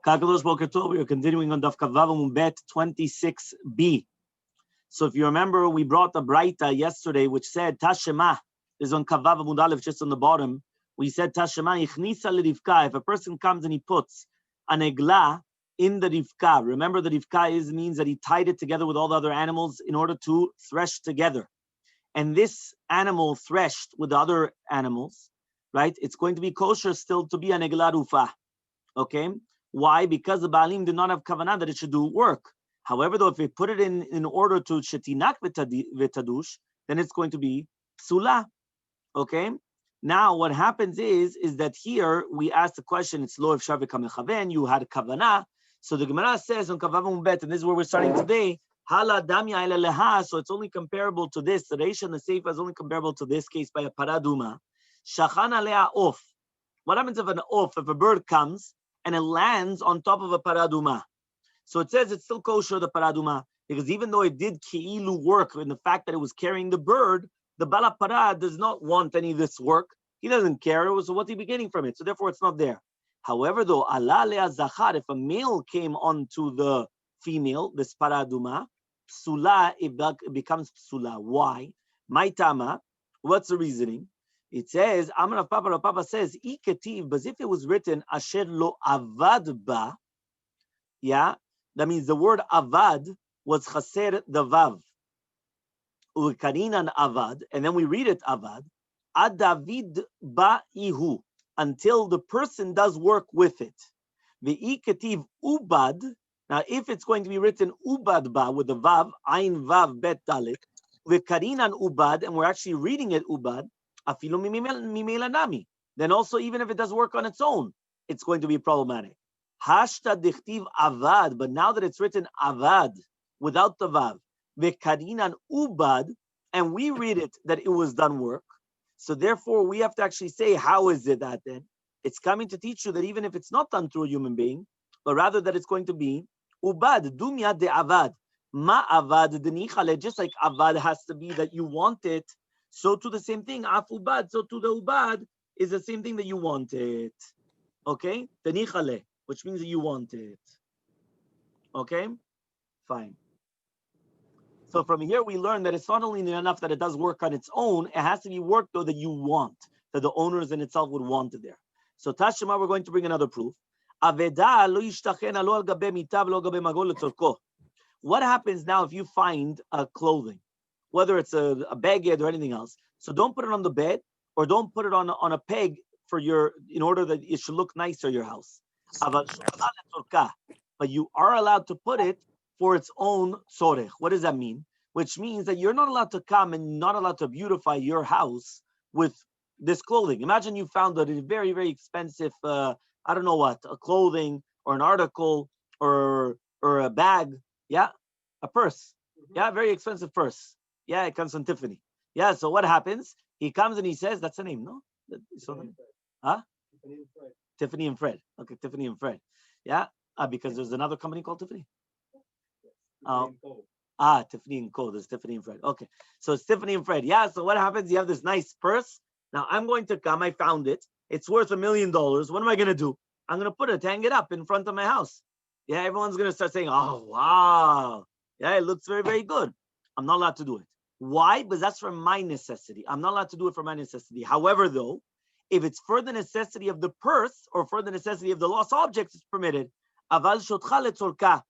Kakadosh Boker Tov, we are continuing on Daf 26b. So if you remember, we brought the Braita yesterday, which said, Tashema, is on Kavav Amud Aleph, just on the bottom. We said, Tashema, Ichnisa L'Rivka, if a person comes and he puts an egla in the Rivka, remember the Rivka means that he tied it together with all the other animals in order to thresh together. And this animal threshed with the other animals, right? It's going to be kosher still to be an egla rufa. Okay? Why? Because the Baalim did not have kavanah that it should do work. However, though, if we put it in order to shetinak v'tadush, then it's going to be psula. Okay? Now, what happens is that here we ask the question, it's lo efshar v'kamechaven, you had kavanah. So the Gemara says on Kavav Amud Bet, and this is where we're starting today, hala damya ela leha, so it's only comparable to this. The Reish and the Seifa is only comparable to this case by a paraduma. Shachan alea of. What happens if if a bird comes and it lands on top of a paraduma? So it says it's still kosher, the paraduma, because even though it did ki'ilu work in the fact that it was carrying the bird, the balapara does not want any of this work. He doesn't care. So what's he be getting from it? So therefore it's not there. However, though, ala lea zachar, if a male came onto the female, this paraduma, psula, it becomes psula. Why? Maitama, what's the reasoning? It says, Amar Rav Papa says, Iketiv, but if it was written, Asher lo avad ba, yeah, that means the word avad was chaser the vav. Ukarinan avad, and then we read it avad, ad David ba ihu, until the person does work with it. The iketiv ubad, now if it's going to be written ubad ba with the vav, ain vav bet dalet, ukarinan ubad, and we're actually reading it ubad, then also even if it does work on its own, it's going to be problematic. Hashta dichtiv avad, but now that it's written avad without the vav, vekarinan ubad, and we read it that it was done work. So therefore we have to actually say, how is it that then? It's coming to teach you that even if it's not done through a human being, but rather that it's going to be ubad, dumya de avad. Ma avad de nichale, just like avad has to be that you want it. So to the same thing, af ubad, so to the ubad is the same thing that you want it. Okay? Tenichale, which means that you want it. Okay? Fine. So from here we learn that it's not only enough that it does work on its own, it has to be work though that you want, that the owners in itself would want it there. So Tashema, we're going to bring another proof. What happens now if you find a clothing? Whether it's a baguette or anything else. So don't put it on the bed or don't put it on a peg in order that it should look nicer, your house. But you are allowed to put it for its own tzorech. What does that mean? Which means that you're not allowed to come and not allowed to beautify your house with this clothing. Imagine you found a very, very expensive, I don't know what, a clothing or an article or a bag. Yeah, a purse. Yeah, very expensive purse. Yeah, it comes from Tiffany. Yeah, so what happens? He comes and he says, that's the name, no? Huh? Tiffany and Fred. Okay, Tiffany and Fred. Yeah, because there's another company called Tiffany. Tiffany and Co. There's Tiffany and Fred. Okay, so it's Tiffany and Fred. Yeah, so what happens? You have this nice purse. Now I'm going to come. I found it. It's worth $1 million. What am I going to do? I'm going to put it, hang it up in front of my house. Yeah, everyone's going to start saying, oh, wow. Yeah, it looks very, very good. I'm not allowed to do it. Why? Because that's for my necessity. I'm not allowed to do it for my necessity. However, though, if it's for the necessity of the purse or for the necessity of the lost object, it's permitted. Aval shotcha letzorka.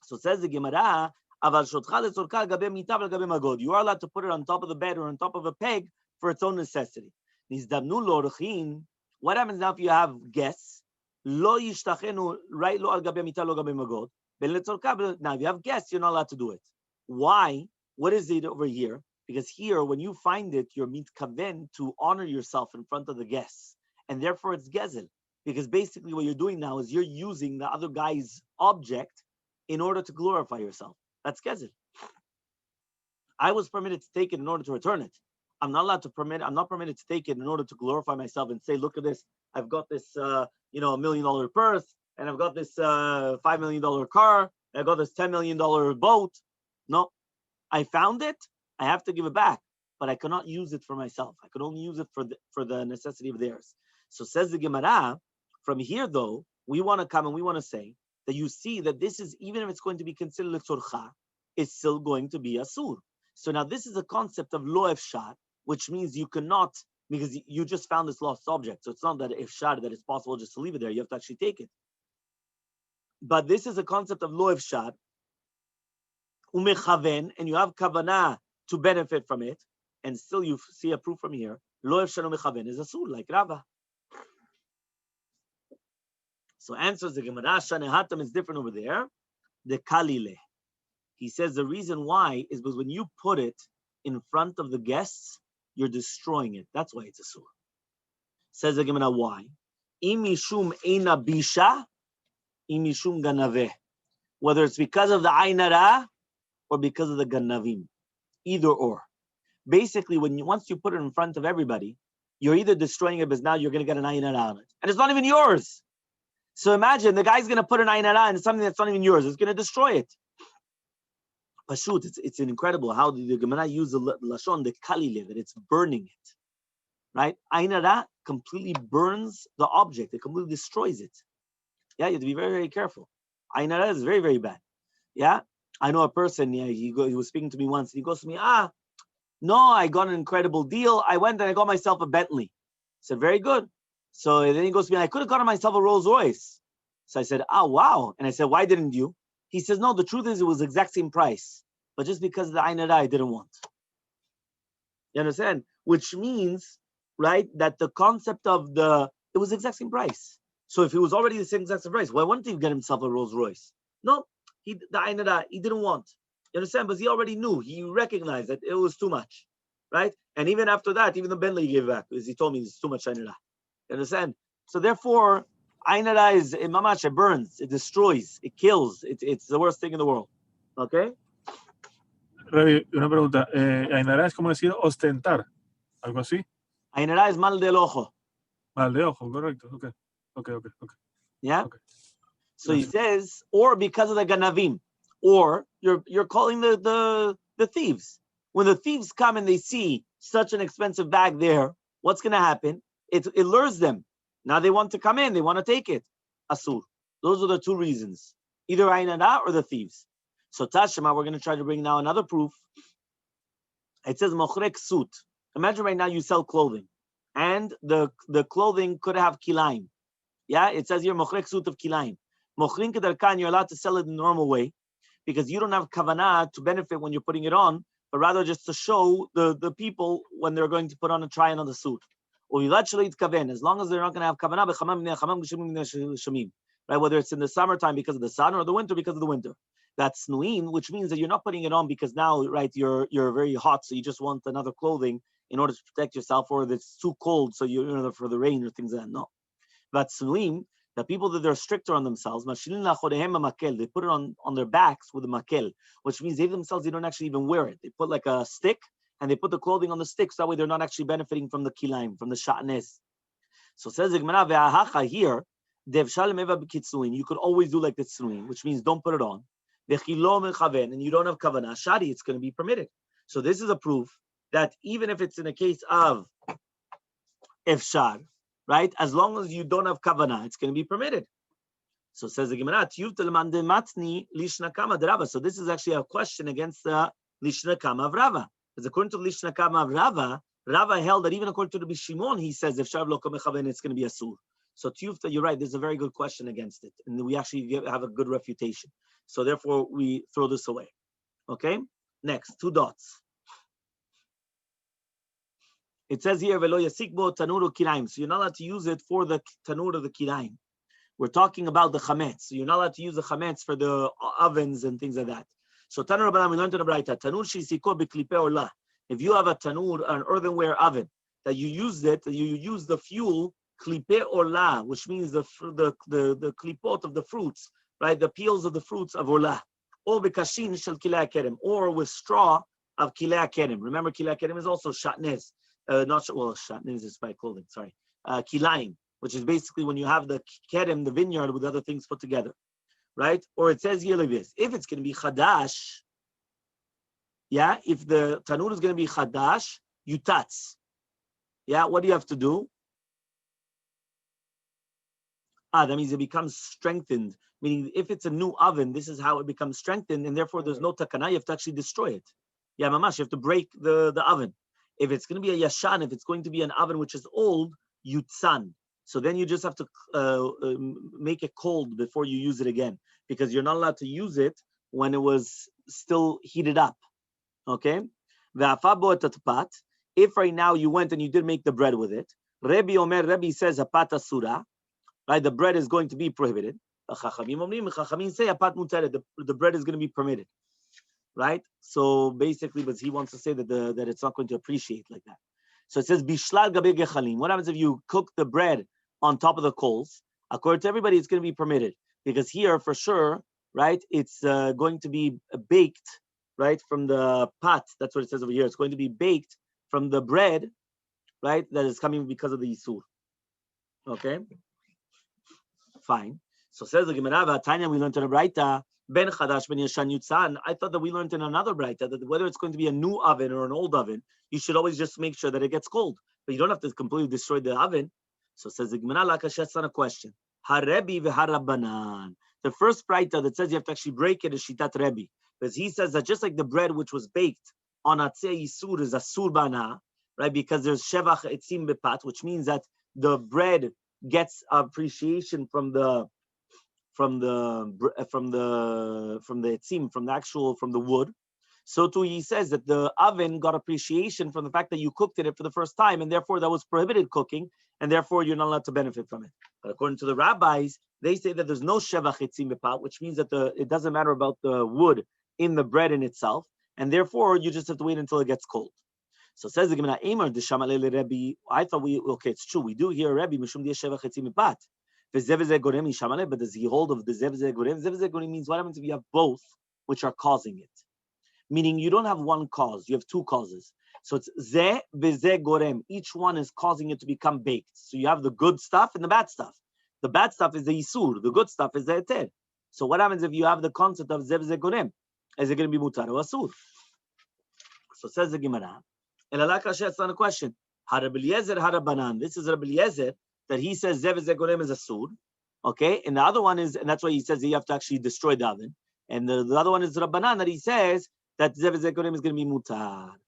So says the Gemara, Aval shotcha letzorka gabe mitav gabe magod. You are allowed to put it on top of the bed or on top of a peg for its own necessity. Nizdamnu lorchin. What happens now if you have guests? Lo yishtachenu, right? Lo al gabe mitav lo gabe magod. Now, if you have guests, you're not allowed to do it. Why? What is it over here? Because here, when you find it, you're mitkaven to honor yourself in front of the guests. And therefore, it's gezel. Because basically what you're doing now is you're using the other guy's object in order to glorify yourself. That's gezel. I was permitted to take it in order to return it. I'm not permitted to take it in order to glorify myself and say, look at this. I've got this, $1 million purse. And I've got this $5 million car, and I've got this $10 million boat. No, I found it, I have to give it back, but I cannot use it for myself. I could only use it for the necessity of theirs. So says the Gemara, from here though, we want to come and we want to say that you see that this is, even if it's going to be considered l'tzorcha, it's still going to be asur. So now this is a concept of lo efshar, which means you cannot, because you just found this lost object. So it's not that efshar, that it's possible just to leave it there. You have to actually take it. But this is a concept of lo efshar, umechaven, and you have kavanah to benefit from it, and still you see a proof from here. Lo efshar umechaven is asur, like Rava. So answers the Gemara, Shanehatam is different over there. The kalile. He says the reason why is because when you put it in front of the guests, you're destroying it. That's why it's asur. Says the Gemara, why? Imishum eina bisha, imishum ganaveh. Whether it's because of the ainara or because of the ganavim, either or. Basically, once you put it in front of everybody, you're either destroying it because now you're going to get an ainara on it, and it's not even yours. So imagine the guy's going to put an ainara in something that's not even yours. It's going to destroy it. Pashut, it's incredible how the Gemara used the lashon, the kalile, that it's burning it. Right? Ainara completely burns the object. It completely destroys it. Yeah, you have to be very, very careful. Ainara is very, very bad. Yeah? I know a person, he was speaking to me once. He goes to me, no, I got an incredible deal. I went and I got myself a Bentley. I said, very good. So then he goes to me, I could have gotten myself a Rolls Royce. So I said, wow. And I said, why didn't you? He says, no, the truth is it was the exact same price. But just because of the ainara, I didn't want. You understand? Which means, right, that the concept of it was the exact same price. So if it was already the same exact same price, why wouldn't he get himself a Rolls Royce? No, the ainara, he didn't want. You understand? Because he already knew, he recognized that it was too much, right? And even after that, even the Bentley he gave back, because he told me it's too much ainara. You understand? So therefore, ainara is mamash, it burns, it destroys, it kills, it's the worst thing in the world. Okay? Rabbi, una pregunta. Ainara es como decir ostentar, algo así. Ainara is mal del ojo. Mal de ojo, correcto. Okay. Yeah? Okay. So he says, or because of the ganavim, or you're calling the thieves. When the thieves come and they see such an expensive bag there, what's going to happen? It lures them. Now they want to come in, they want to take it. Asur. Those are the two reasons. Either ainara or the thieves. So Tashema, we're going to try to bring now another proof. It says mochrek suit. Imagine right now you sell clothing, and the clothing could have kilaim. Yeah, it says here mochrek suit of kilaim. Mochrin kedarkan, you're allowed to sell it in the normal way, because you don't have kavanah to benefit when you're putting it on, but rather just to show the people when they're going to put on a try on the suit. As long as they're not going to have kavanah, right? Whether it's in the summertime because of the sun or the winter because of the winter. That's nuin, which means that you're not putting it on because now, right, you're very hot, so you just want another clothing in order to protect yourself, or it's too cold, so you're for the rain or things like that. No. That's nuin. The people that they're stricter on themselves, they put it on their backs with a makel, which means they themselves, they don't actually even wear it. They put like a stick, and they put the clothing on the stick, so that way they're not actually benefiting from the kilaim, from the sha'nes. So says the Gemara, ve'ahacha here, you could always do like the tznuin, which means don't put it on. And you don't have kavanah, shadi, it's going to be permitted. So this is a proof that even if it's in a case of efshar, right, as long as you don't have kavanah, it's going to be permitted. So says the Gemara, so this is actually a question against the lishna kama of Rava. Because according to the lishna kama of Rava held that even according to the Bishimon, he says efshar lo kamechaven, it's going to be asur. So Tiyufta, you're right, there's a very good question against it. And we actually have a good refutation. So therefore, we throw this away. Okay? Next, 2 dots. It says here, Velo yasikbo tanuru kiraim. So you're not allowed to use it for the tanur of the kiraim. We're talking about the chametz. So you're not allowed to use the chametz for the ovens and things like that. So tanur rabbanan, we learned in the Braita, tanur shisiko b'klipe orla. If you have a tanur, an earthenware oven, that you use the fuel klipe orla, which means the klipot of the fruits, right? The peels of the fruits of orla, or bekashin shel kilei kerem, or with straw of kilei kerem. Remember, kilei kerem is also shatnez. Shatnez is by clothing. Sorry, kilaim, which is basically when you have the kerem, the vineyard, with other things put together, right? Or it says here like this: if it's going to be chadash, yeah, if the tanur is going to be chadash, yutatz. Yeah, what do you have to do? That means it becomes strengthened. Meaning, if it's a new oven, this is how it becomes strengthened, and therefore there's no takana. You have to actually destroy it. Yeah, mamash, you have to break the oven. If it's going to be a yashan, if it's going to be an oven which is old, yutzan. So then you just have to make it cold before you use it again, because you're not allowed to use it when it was still heated up. Okay? If right now you went and you did make the bread with it, Rebbe says apat asura, right? The bread is going to be prohibited. Chachamim say apat muteret, the bread is going to be permitted, right? So basically, but he wants to say that it's not going to appreciate like that. So it says bishlal gabe gechalim. What happens if you cook the bread on top of the coals? According to everybody, it's going to be permitted, because here for sure, right? It's going to be baked, right, from the pot. That's what it says over here. It's going to be baked from the bread, right, that is coming because of the Yisur. Okay? Fine. So says the Gemara, Tanya, we learned in a Braita, Ben Chadash Ben Yashan Yutzan. I thought that we learned in another Braita that whether it's going to be a new oven or an old oven, you should always just make sure that it gets cold. But you don't have to completely destroy the oven. So says the Gemara, Lakashet's on a question. Harebi v'harabanan. The first Braita that says you have to actually break it is Shitat Rebbe. Because he says that just like the bread which was baked on Atzei Yisur is Asur Bana, right? Because there's Shevach Etzim Bepat, which means that the bread gets appreciation from the etzim, from the wood. So too he says that the oven got appreciation from the fact that you cooked it for the first time, and therefore that was prohibited cooking, and therefore you're not allowed to benefit from it. But according to the rabbis, they say that there's no shevach etzim bepat, which means that it doesn't matter about the wood in the bread in itself, and therefore you just have to wait until it gets cold. So says the Gemara, Eimer de Shamalele Rebbe. I thought it's true. We do hear Rebbe Mishum de Shevach Etzim Bepat. V'zevze gorem Shamalele, but does he hold of the zevze gorem? Zevze gorem means what happens if you have both, which are causing it? Meaning you don't have one cause, you have two causes. So it's ze v'ze gorem. Each one is causing it to become baked. So you have the good stuff and the bad stuff. The bad stuff is the yisur. The good stuff is the eter. So what happens if you have the concept of zevze gorem? Is it going to be mutar or asur? So says the Gemara. And it's not a question. Rabbi Eliezer, Harabanan. This is Rabbi Eliezer that he says zev zegorem is a sur. Okay, and the other one is, and that's why he says that you have to actually destroy the oven. And the other one is Rabbanan that he says that zev zegorem is going to be mutar.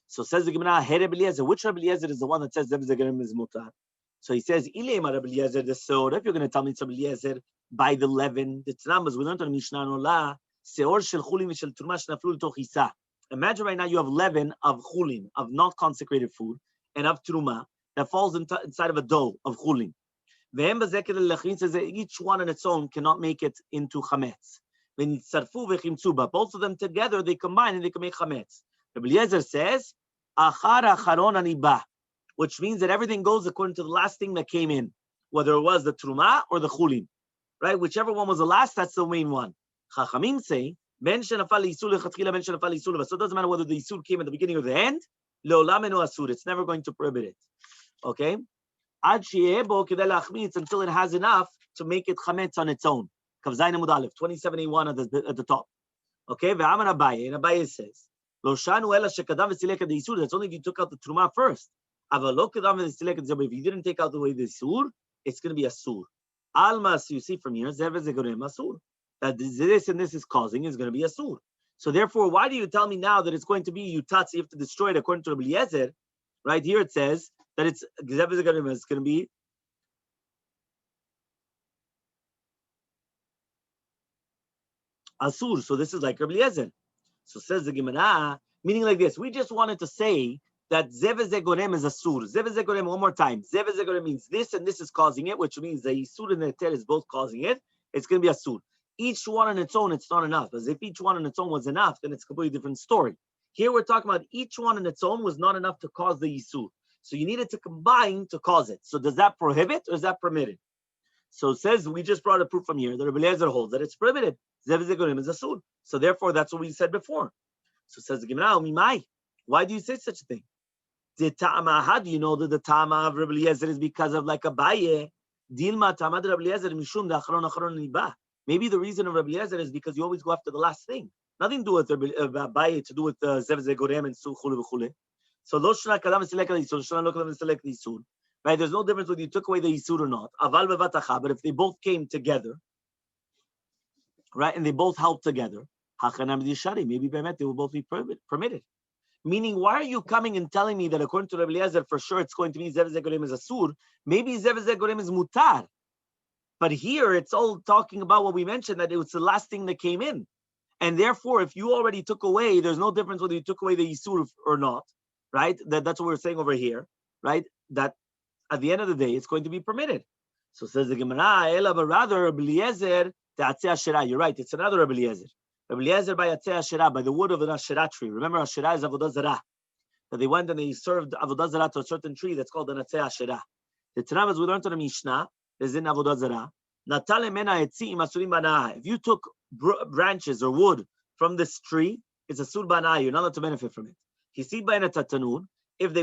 So says the Gemara, hey Rabbi Eliezer, which Rabbi Eliezer is the one that says zev zegorem is mutar? So he says, Ilema Rabbi Eliezer the seor. If you're going to tell me it's Rabbi Eliezer by the leaven, the Tanamas we learned on Mishnah Nola seor shel chulin v'shel turma shnaflu l'toch isa. Imagine right now you have leaven of chulin, of not consecrated food, and of truma that falls inside of a dough of chulin. Says that each one on its own cannot make it into chametz. Both of them together, they combine and they can make chametz. Rabbi Eliezer says, achar acharon aniba, which means that everything goes according to the last thing that came in, whether it was the truma or the chulin, right? Whichever one was the last, that's the main one. Chachamim say, Ben shenafal yisur lechatchila, ben shenafal yisur. So it doesn't matter whether the yisur came at the beginning or the end. Leolam eno asur. It's never going to prohibit it. Okay. Ad sheyebo kedei lachmitz, until it has enough to make it chametz on its own. Kav zayin amud aleph 27a1 at the top. Okay. Ve'amar Abaye, and Abaye says, lo shanu ela shekadam v'silek ad yisur. That's only if you took out the truma first. Aval lo kadam v'silek ad yisur. If you didn't take out the way the yisur, it's going to be asur. Almas, you see from here, zev zegorem asur. That this and this is causing is going to be a sur. So therefore, why do you tell me now that it's going to be yutatz? You have to destroy it according to Rabbi Eliezer. Right here it says that it's going to be asur. So this is like Rabbi Eliezer. So says the Gemara, meaning like this. We just wanted to say that zev zegorem is asur. Zev zegorem, one more time. Zev zegorem means this and this is causing it, which means the yisur and the eter is both causing it. It's going to be asur. Each one on its own, it's not enough. As if each one on its own was enough, then it's a completely different story. Here we're talking about each one on its own was not enough to cause the yisur. So you needed to combine to cause it. So does that prohibit or is that permitted? So it says, we just brought a proof from here. The Rabbi Eliezer holds that it's prohibited. Zev zegorim is asur. So therefore, that's what we said before. So it says the Gemara, why do you say such a thing? How do you know that the tama of Rabbi Eliezer is because of like Abaye? Dilma tama de Rabbi Eliezer mishum de acharon niba. Maybe the reason of Rabbi Eliezer is because you always go after the last thing. Nothing to do with Abaye, to do with zev zegorem and chule v'chule. So lo shana kadam v'selek l'isur, shana lo kadam v'selek l'isur. right? There's no difference whether you took away the Yisur or not. Aval bevatacha, but if they both came together, right, and they both helped together, maybe they will both be permitted. Meaning, why are you coming and telling me that according to Rabbi Eliezer, for sure it's going to be Zev Zegorem is Asur, maybe Zev Zegorem is Mutar. But here it's all talking about what we mentioned, that it was the last thing that came in. And therefore, if you already took away, there's no difference whether you took away the Yisur or not, right? That's what we're saying over here, right? That at the end of the day, it's going to be permitted. So says the Gemara, Ela, but rather, Rabbi Eliezer, Te'atzeh Asherah. You're right, it's another Rabbi Eliezer. Rabbi Eliezer by Atzeh Asherah, by the wood of an Asherah tree. Remember, Asherah is Avodah Zarah. That they went and they served Avodah Zarah to a certain tree that's called an Atzeh Asherah. The Tanam, as we learned in the Mishnah, is in Avodah Zarah. If you took branches or wood from this tree, it's a sur banai. You're not allowed to benefit from it. If they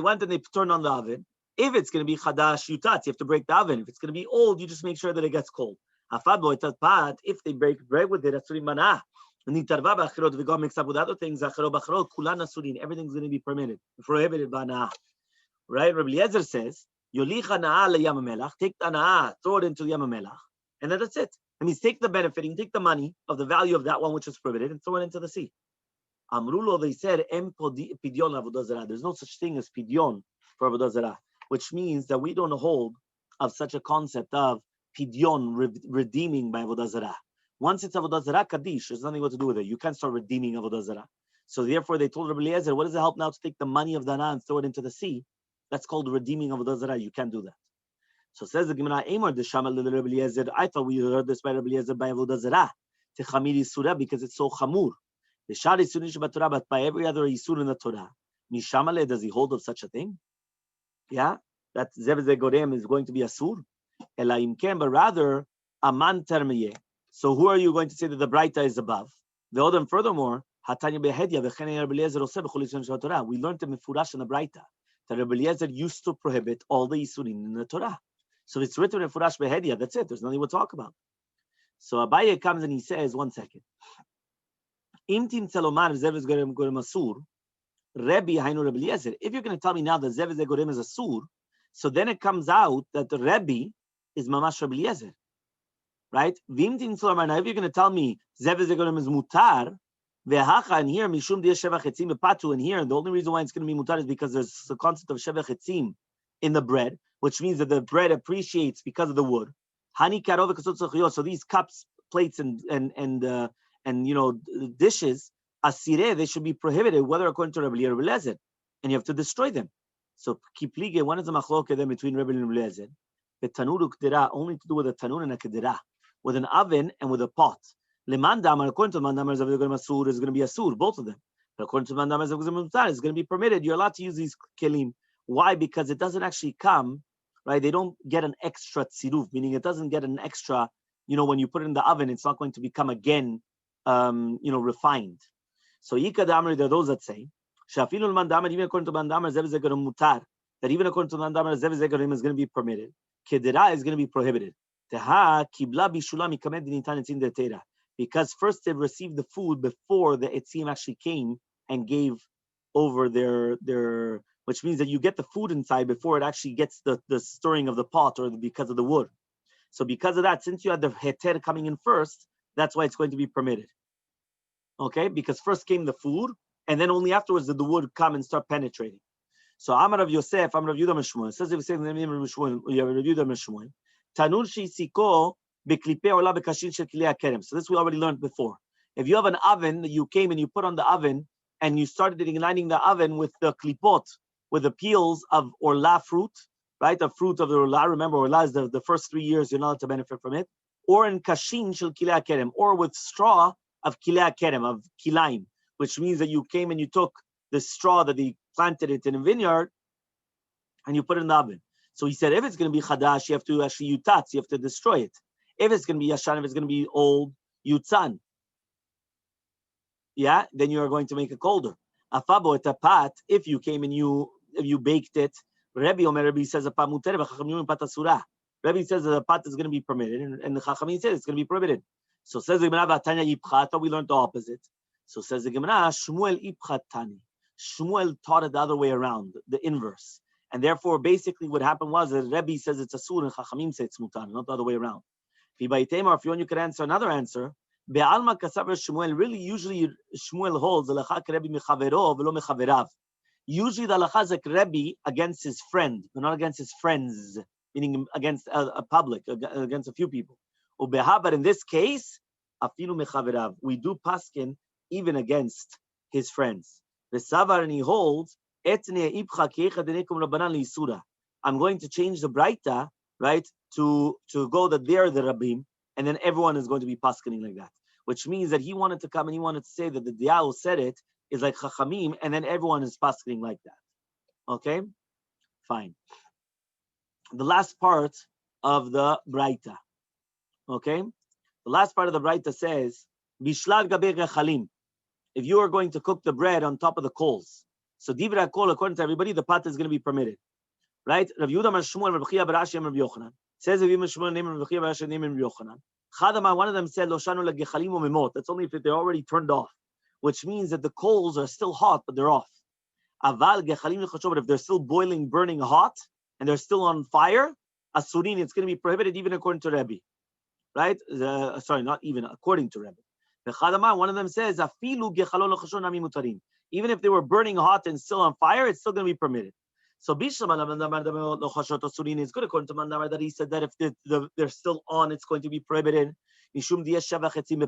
went and they turned on the oven, if it's going to be chadash yutat, you have to break the oven. If it's going to be old, you just make sure that it gets cold. If they break bread with it, that's surim banah. If we got mixed up with other things, everything's going to be permitted, prohibited banah. Right? Rabbi Eliezer says, Yolicha na'ah leyam hamelach, take the na'ah, throw it into the yam hamelach, and then that's it. That means take the benefit, you can take the money of the value of that one which is prohibited and throw it into the sea. Amrulo, they said, pidyon avodah zarah. There's no such thing as pidyon for avodah zarah, which means that we don't hold of such a concept of pidyon, redeeming by avodah zarah. Once it's avodah zarah kaddish, there's nothing what to do with it. You can't start redeeming avodah zarah. So therefore, they told Rabbi Eliezer, what does it help now to take the money of the na'ah and throw it into the sea? That's called redeeming avodah zarah. You can't do that. So says the Gemara, Amar the Shamal Rabbi Eliezer. I thought we heard this by Rabbi Eliezer by avodah zarah, techamiri surah, because it's so chamur. The shari sunish b'Torah, but by every other yisur in the Torah, mishamale, does he hold of such a thing? Yeah, that zev zegorem is going to be asur. Elaim ken, but rather aman termiyeh. So who are you going to say that the Braita is above? The other, furthermore, Hatanya behedya v'chen Rabbi Eliezer oseh b'chol yisurim shel Torah. We learned in Mefurash in the Braita that Rabbi Eliezer used to prohibit all the yisurim in the Torah. So if it's written in Mefurash behedya, that's it. There's nothing to talk about. So Abaye comes and he says, one second. Imtim tzelomar zev zegorem asur. Rebbe hainu Rabbi Eliezer. If you're going to tell me now that zev zegorem is asur, so then it comes out that the Rebbe is mamash Rabbi Eliezer. Right? Now, if you're going to tell me zev zegorem is mutar, ve'hacha, and here mishum di'esh sheva chetzim bepatu, and here the only reason why it's going to be mutar is because there's the concept of sheva chetzim in the bread, which means that the bread appreciates because of the wood. Hani karov v'kasot tzachiyot. So these cups, plates, and dishes, asireh, they should be prohibited, whether according to Rabbi Eliezer, and you have to destroy them. So kiplige, one is the machloke then between Rabbi and Rabbi Eliezer. The tanur ukdera, only to do with a tanur and a kedera, with an oven and with a pot. Leman damar, according to man damar, is going to be asur, both of them. But according to man damar, it's going to be permitted. You're allowed to use these kelim. Why? Because it doesn't actually come, right? They don't get an extra tziruf, meaning it doesn't get an extra, when you put it in the oven, it's not going to become again, refined. So Yika Damar, there are those that say, Shafilul Mandamar, even according to Mandamar, Zev Zegorim Mutar, that even according to Mandamar, Zev Zegorim is going to be permitted. Kedera is going to be prohibited. Teha Kibla Bishulam Ikamed Nitan Etzim Detera. Because first they received the food before the Etzim actually came and gave over their which means that you get the food inside before it actually gets the stirring of the pot or because of the wood. So because of that, since you had the heter coming in first, that's why it's going to be permitted. Okay, because first came the food, and then only afterwards did the wood come and start penetrating. So Amar of Yosef, Amar of Yudah Meshmuel, says if you say the name of Meshmuel, you have reviewed the Meshmuel. Tanur sheisiko beklipe ola bekashin shel kilei hakerem. So this we already learned before. If you have an oven that you came and you put on the oven, and you started igniting the oven with the klipot, with the peels of orla fruit, right? The fruit of the orla. Remember, orla is the first 3 years you're not allowed to benefit from it. Or in kashin shel kilei hakerem, or with straw of kilei hakerem, of kilaim, which means that you came and you took the straw that they planted it in a vineyard and you put it in the oven. So he said, if it's going to be chadash, you have to actually yutatz, you have to destroy it. If it's going to be yashan, if it's going to be old, yutzan. Yeah, then you are going to make it colder. Afabo et pat, if you came and you baked it, Rebbe says a pat muter, v'chachamim pat asura. Rebbe says that the pot is going to be permitted, and the chachamim says it's going to be prohibited. So says the Gemara, Vatanya Yipcha, we learned the opposite. So says the Gemara, Shmuel Ipcha Tani. Shmuel taught it the other way around, the inverse. And therefore, basically, what happened was that Rebbe says it's asur and Chachamim say it's mutar, not the other way around. If you want, you could answer another answer. Be'alma kasav Shmuel. Really, usually Shmuel holds the halacha Rebbe mechavero v'lo mechaverav. Usually, the halacha is like Rebbe against his friend, but not against his friends, meaning against a public, against a few people. But in this case, afilu mechaverav. We do paskin even against his friends. The savar, and he holds. I'm going to change the Braita, right, to go that they're the Rabbim, and then everyone is going to be paskening like that. Which means that he wanted to come and he wanted to say that the Diao said it is like Chachamim, and then everyone is paskening like that. Okay? Fine. The last part of the Braita. Okay? The last part of the Braita says, Bishlad gabe rechalim. If you are going to cook the bread on top of the coals, so Divra Kol, according to everybody, the pot is going to be permitted. Right? Rav Yehuda Mar Shmuel, Rav Chia Bar Ashi, Rav Yochanan. Says Rav Yehuda Shmuel, name Rav Chia Bar Ashi, name Rav Yochanan. Chadama, one of them said, Lo shanu legechalim u'memot. That's only if they're already turned off, which means that the coals are still hot, but they're off. Aval gechalim lechashov, but if they're still boiling, burning hot, and they're still on fire, asurin, it's going to be prohibited even according to Rebbe. Right? Sorry, not even according to Rebbe. Chadama, one of them says, Afilu gechalon lechashov nami mutarim. Even if they were burning hot and still on fire, it's still going to be permitted. So Bishlam is good according to Mandamar that he said that if they're still on, it's going to be prohibited. Because there's sheva chetzim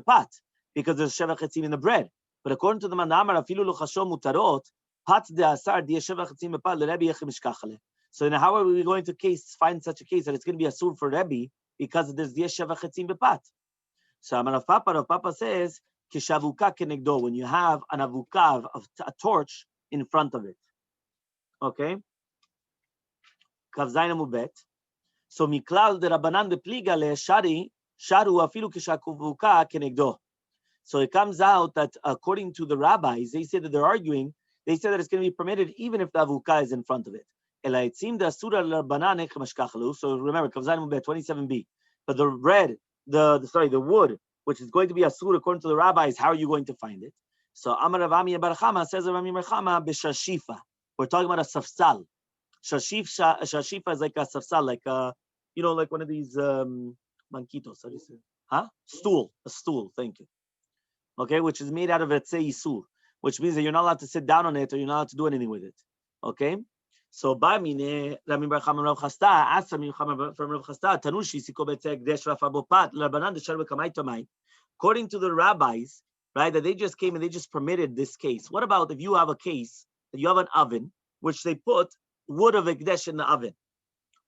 in the bread. But according to the Mandamar, afilu lochasho mutarot, pat de asar diya sheva chetzim bepat leRebbe yechem mishkachale. So then how are we going to find such a case that it's going to be asur for Rebbe because there's diya sheva chetzim bepat? So Rav Papa says, when you have an avukav, a torch in front of it. Okay? So miklal de Rabbanan de pliga le shari, sharu afilu kishavuka kenegdo. So it comes out that according to the rabbis, they say that they're arguing, they say that it's going to be permitted even if the avuka is in front of it. So remember, Kavzayin Mubet 27b. But the bread, the wood, which is going to be asur according to the rabbis, how are you going to find it? So Amar Rav Ami Bar Chama says Rav Ami Bar Chama b'shashifa. We're talking about a safsal. Shashifa is like a safsal, like like one of these manquitos. How do you say? A stool. Thank you. Okay, which is made out of etzei isur, which means that you're not allowed to sit down on it or you're not allowed to do anything with it. Okay. So Ba'mine Rami Bar Chama Rav Chasta asked from Rav Chasta Tanushi Siko Betzek Desh Rafabopat Labanan Deshar Bekamai Tamai. According to the rabbis, right, that they just came and they just permitted this case. What about if you have a case that you have an oven which they put wood of Ekdesh in the oven,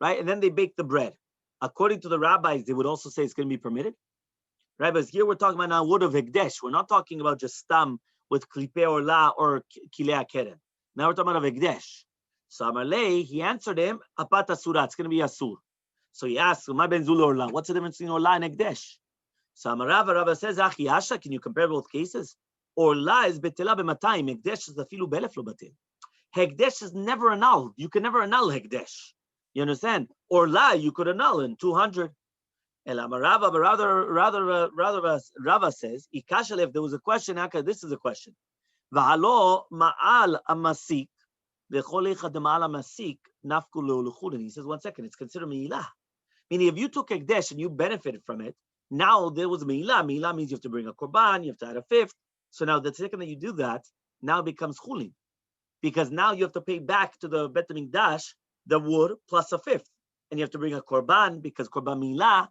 right, and then they bake the bread? According to the rabbis, they would also say it's going to be permitted, right? But here we're talking about now wood of Ekdesh. We're not talking about just stam with klipe or la or kilei keren. Now we're talking about Ekdesh. So Amalei, he answered him, Apat Asura, it's going to be Asur. So he asked, Ma ben Zul or La? What's the difference between Orla and Ekdesh? So Amarava says, Achi Asha, can you compare both cases? Orla is Betela b'matayim, Ekdesh is the filu belef lo batil. Hekdesh is never annulled. You can never annul Hekdesh. You understand? Orla, you could annul in 200. El Amarava, but rather Rava says, Ikashal, if there was a question, this is a question. V'halo ma'al amasik, and he says, 1 second, it's considered Me'ilah. Meaning, if you took Ekdesh and you benefited from it, now there was Me'ilah. Me'ilah means you have to bring a Korban, you have to add a fifth. So now the second that you do that, now it becomes Chulin. Because now you have to pay back to the Bet HaMikdash the wood plus a fifth. And you have to bring a Korban because Korban Me'ilah.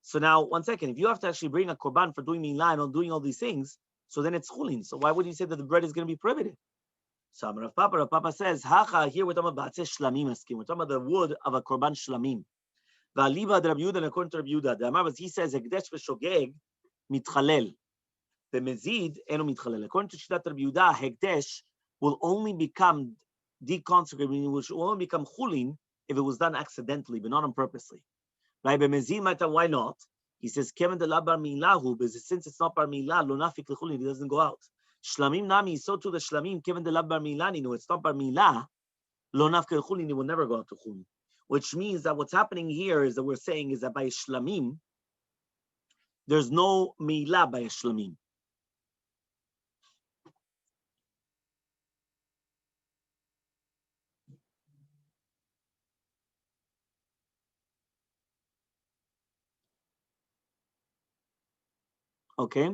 So now, 1 second, if you have to actually bring a Korban for doing Me'ilah and doing all these things, so then it's Chulin. So why would you say that the bread is going to be prohibited? So Rav Papa says, Hacha, here we're talking about shlamim askim. We're talking about the wood of a korban shlamim. V'aliba de Rav Yehuda, and according to Rav Yehuda, the Amar, he says, Ekdesh v'shogeg mitchalel. The mezid eno mitchalel. According to Shitat Rav Yehuda, Hekdesh will only become deconsecrated, meaning which will only become chulin if it was done accidentally, but not on purposely. Right? But mezid matter, why not? He says, Kevin de la bar milahu, but since it's not bar milah, lo nafik lechulin, it doesn't go out. Shlamim nami, so to the shlamim, given the lab bar milani, no, it's not bar milah, lo nafke chulin, it will never go out to chulin. Which means that what's happening here is that we're saying is that by shlamim, there's no milah by shlamim. Okay?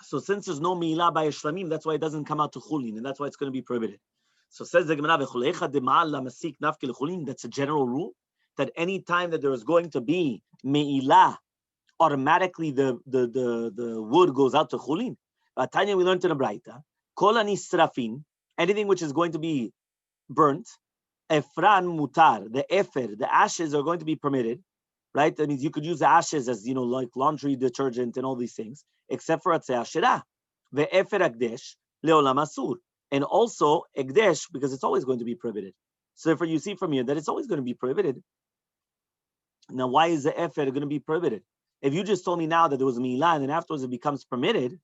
So since there's no mi'ilah by Shlamim, that's why it doesn't come out to chulin, and that's why it's going to be prohibited. So says the Gemara, that's a general rule, that any time that there is going to be mi'ilah, automatically the wood goes out to chulin. Tanya, we learned in a Braita, kol anisrafin, anything which is going to be burnt, efran mutar, the efer, the ashes are going to be permitted, right? That means you could use the ashes as, like laundry detergent and all these things, except for atzei ashera, the efer akdesh leolam asur, and also ekdesh, because it's always going to be prohibited. So therefore, you see from here that it's always going to be prohibited. Now, why is the efer going to be prohibited? If you just told me now that there was milah and then afterwards it becomes permitted,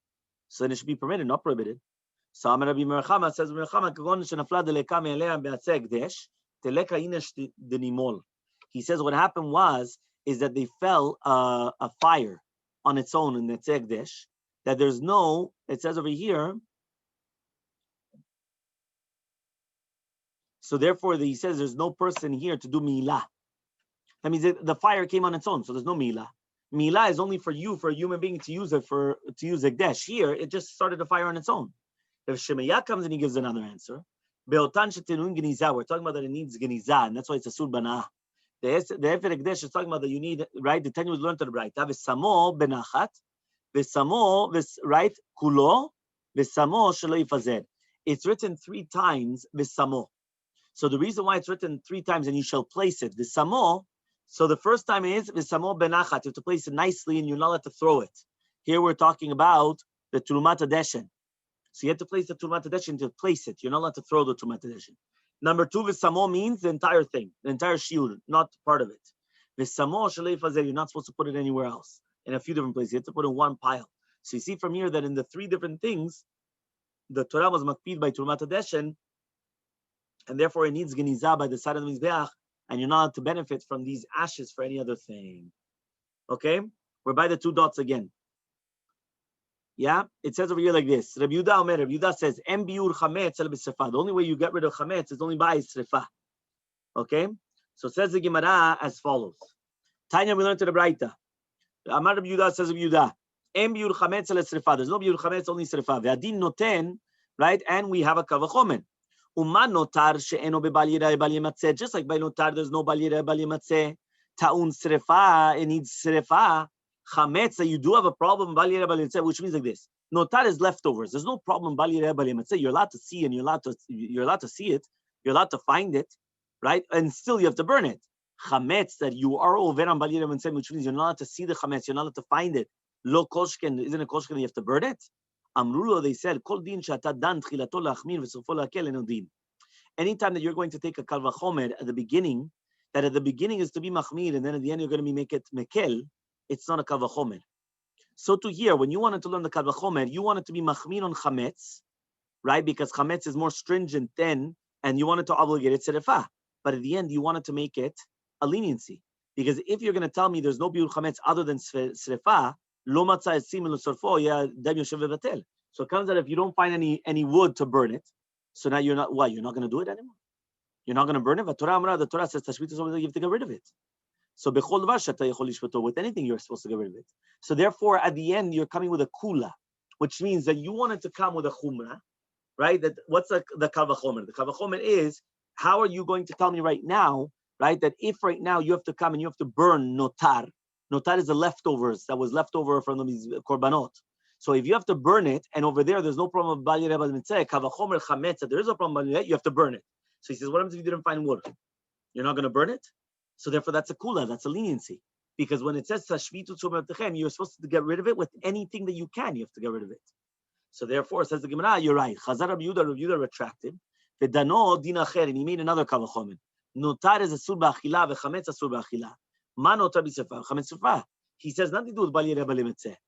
so then it should be permitted, not prohibited. So Amar Rabbi Merchama says, he says what happened is that they fell a fire on its own in the tzegdesh, that there's no, it says over here, so therefore he says there's no person here to do milah. That means the fire came on its own, so there's no milah. Milah is only for you, for a human being to use it to use ekdesh. Here, it just started a fire on its own. If Shemaya comes and he gives another answer, we're talking about that it needs genizah, and that's why it's a sur banah. The Efer Ekdesh is talking about that you need, right? The 10 was learned to the right. V'samo benachat, v'samo, right? Kulo, v'samo shelo yifazer. It's written 3 times, v'samo. So the reason why it's written 3 times, and you shall place it, v'samo. So the first time is v'samo benachat. You have to place it nicely, and you're not allowed to throw it. Here we're talking about the Trumat Hadeshen. So you have to place the Trumat Hadeshen to place it. You're not allowed to throw the Trumat Hadeshen. Number 2, v'samo means the entire thing, the entire shiur, not part of it. V'samo shelo yifazer, you're not supposed to put it anywhere else. In a few different places, you have to put it in one pile. So you see from here that in the 3 different things, the Torah was makpid by Trumat Hadeshen, and therefore it needs genizah by the side of the mizbeach, and you're not allowed to benefit from these ashes for any other thing. Okay? We're by the 2 dots again. Yeah, it says over here like this. Rabbi Yehuda says, "Em biur chametz el b'srefa." The only way you get rid of chametz is only by srefa. Okay, so it says the Gemara as follows. Tanya, we learned to the Braita. Amar Rabbi Yehuda says Rabbi Yehuda, "Em biur chametz el srefa." There's no biur chametz, only srefa. Ve'adin noten, right? And we have a kavachomen. Uman notar she'eno bebal yireh bal yematzeh. Just like by notar, there's no bal yireh bal yematzeh. Ta'un srefa, it needs srefa. Chametz, you do have a problem, which means like this. Notar is leftovers. There's no problem. You're allowed to see and you're allowed to see it. You're allowed to find it, right? And still you have to burn it. Chametz, that you are over on which means you're not allowed to see the chametz. You're not allowed to find it. Lo koshken, isn't it koshken that you have to burn it? Amrulo, they said, kol din she'ata dan tchilato lachmir v'sofo lakel eno din. Anytime that you're going to take a kal vachomer at the beginning, that at the beginning is to be machmir and then at the end you're going to make it mekel, it's not a kal vachomer. So to here, when you wanted to learn the kal vachomer, you wanted to be machmir on chametz, right? Because chametz is more stringent than, and you wanted to obligate it serefa. But at the end, you wanted to make it a leniency. Because if you're going to tell me there's no biur chametz other than serefa, lo matzah etzim lo sorfo, ya dem yoshev vevatel. So it comes out if you don't find any wood to burn it, so now you're not going to do it anymore? You're not going to burn it? The Torah says tashbit is you have to get rid of it. So with anything you're supposed to get rid of it. So therefore, at the end, you're coming with a kula, which means that you wanted to come with a chumrah, right? That what's the kal vachomer? The kal vachomer is, how are you going to tell me right now, right? That if right now you have to come and you have to burn notar. Notar is the leftovers that was left over from the korbanot. So if you have to burn it, and over there's no problem of bali rebel mitzvah, kal vachomer chametz, there is a problem, you have to burn it. So he says, what happens if you didn't find wood? You're not going to burn it? So therefore, that's a kula, that's a leniency. Because when it says tashvitu tzum, you're supposed to get rid of it with anything that you can. You have to get rid of it. So therefore, says the Gemara, you're right. Chazar Rabbi Yehuda retracted. V'dano din acher, and he made another kal vachomer. Notar is a sur ba'achila, v'chametz a sur ba'achila. Ma notar b'sefa, chametz sefa. He says nothing to do with bali rebel mitzvah.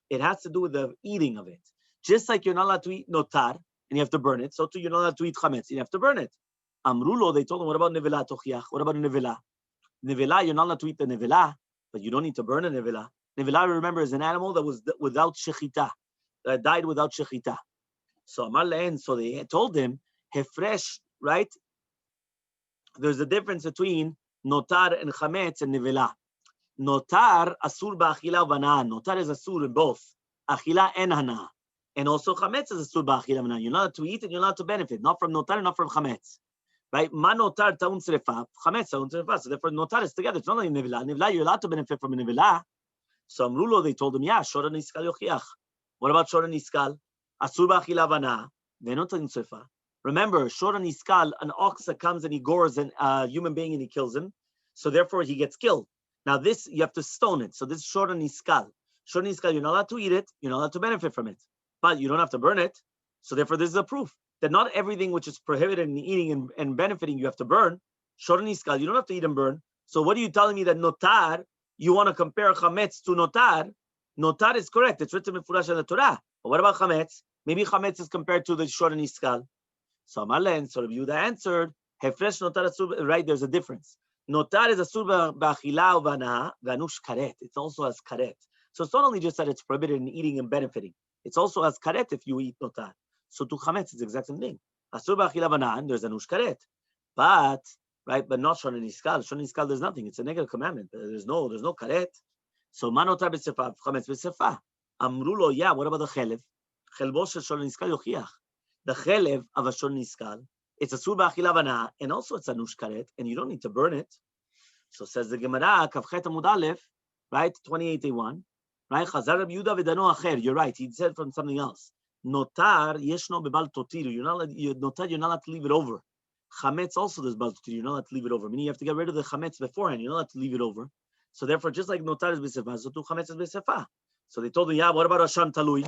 It has to do with the eating of it. Just like you're not allowed to eat notar and you have to burn it, so too you're not allowed to eat chametz. You have to burn it. Amrulo, they told him, what about nevela tochiach? What about nevela? Nevela, you're not allowed to eat the nevela, but you don't need to burn a nevela. Nevela, remember, is an animal that was without shechita, that died without shechita. So Amar le'en, so they told him, hefresh, right? There's a difference between notar and chametz and nevela. Notar asur ba'achila v'hana. Notar is asur in both achila and hana. And also chametz is asur ba'achila v'hana. You're not allowed to eat and you're not allowed to benefit, not from notar and not from chametz. Right? Ma notar ta'un srefa, chametz ta'un srefa. So therefore notar is together. It's not like nevila. Nevila, you're allowed to benefit from a nevila. So Amrulo, they told him, yeah, shora niskal yochiach. What about shora niskal? Asur ba'achila v'hana. Ve'no ta'un srefa. Remember, shora niskal, an ox that comes and he gores a human being and he kills him. So therefore he gets killed. Now this, you have to stone it. So this is shora niskal. Shora niskal, you're not allowed to eat it. You're not allowed to benefit from it. But you don't have to burn it. So therefore this is a proof that not everything which is prohibited in eating and benefiting you have to burn. Shora niskal, you don't have to eat and burn. So what are you telling me that notar, you want to compare chametz to notar? Notar is correct. It's written in Furash in the Torah. But what about chametz? Maybe chametz is compared to the shora niskal. So Amalen, so Rabbi Yehuda answered, Hefresh notar asur, right, there's a difference. Notar is asur ba'achila u'v'hana v'anush karet. It's also as karet. So it's not only just that it's prohibited in eating and benefiting. It's also as karet if you eat notar. So to chametz, it's the exact same thing. Asur ba'achila v'hana, there's anush karet. But, right, but not shona niskal. Shona niskal, there's nothing. It's a negative commandment. There's no karet. So ma notar b'sefa, chametz b'sefa. Amrulo, yeah, what about the chelev? Chelbo shel shona niskal yochiach. The chelev of a shon niskal, it's a asur ba'achila v'hana, and also it's a anush karet, and you don't need to burn it. So says the Gemara, Kavchet Amud Aleph, right, 28:1, right, Chazar Rabbi Yehuda v'dano acher. You're right. He said from something else. Notar yeshno bebal totiru. Notar, you're not allowed to leave it over. Chametz also there's bal totiru. You're not allowed to leave it over. Meaning you have to get rid of the chametz beforehand. You're not allowed to leave it over. So therefore, just like notar is b'sefa, so too chametz is b'sefa. So they told him, yeah, what about asham talui?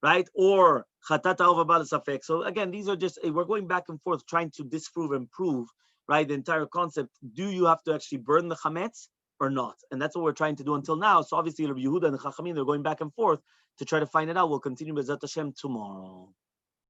Right? Or chatata over bal safek. So again, these are just, we're going back and forth trying to disprove and prove, right, the entire concept. Do you have to actually burn the chametz or not? And that's what we're trying to do until now. So obviously Rabbi Yehuda and the Chachamim, they're going back and forth to try to find it out. We'll continue with Zat Hashem tomorrow.